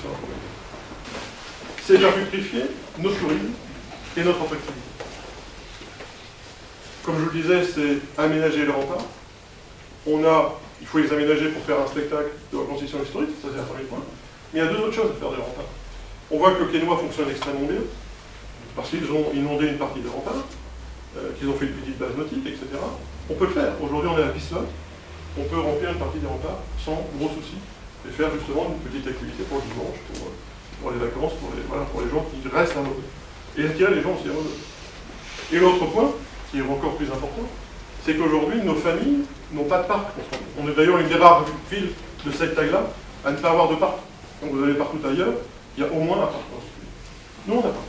sur la propriété. C'est faire fructifier notre tourisme et notre attractivité. Comme je vous le disais, c'est aménager les remparts. Il faut les aménager pour faire un spectacle de reconstitution historique, ça c'est un premier point. Mais il y a deux autres choses à faire des remparts. On voit que le Quesnoy fonctionne extrêmement bien, parce qu'ils ont inondé une partie des remparts, qu'ils ont fait une petite base nautique, etc. On peut le faire. Aujourd'hui, on est à Pislotte, on peut remplir une partie des remparts sans gros soucis, et faire justement une petite activité pour le dimanche, pour les vacances, pour les gens qui restent à Maubeuge. Et attirer les gens aussi à Maubeuge. Et l'autre point, qui est encore plus important, c'est qu'aujourd'hui, nos familles n'ont pas de parc. On est d'ailleurs une des rares villes de cette taille-là à ne pas avoir de parc. Donc vous allez partout ailleurs, il y a au moins un parc. Nous, on n'a pas.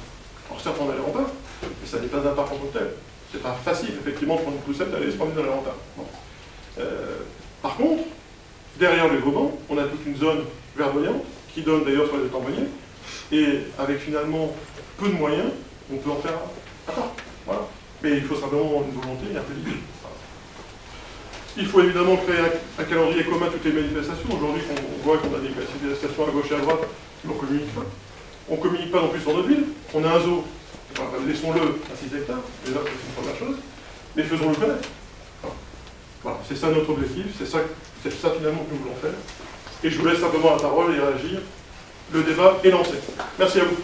Alors certes, on a les remparts, mais ça n'est pas un parc en tant que tel. C'est pas facile, effectivement, de prendre une poussette et aller se promener dans les remparts. Bon. Par contre, derrière les Vauban, on a toute une zone verdoyante, qui donne d'ailleurs sur les Tambonniers, et avec finalement peu de moyens, on peut en faire un parc. Voilà. Mais il faut simplement une volonté et un peu d'idée. Il faut évidemment créer un calendrier commun à toutes les manifestations. Aujourd'hui, on voit qu'on a des manifestations à gauche et à droite, mais on ne communique pas. On ne communique pas non plus sur notre ville. On a un zoo, enfin, laissons-le à 6 hectares, déjà c'est une première chose, mais faisons-le connaître. Voilà, c'est ça notre objectif, c'est ça finalement que nous voulons faire. Et je vous laisse simplement la parole et réagir. Le débat est lancé. Merci à vous.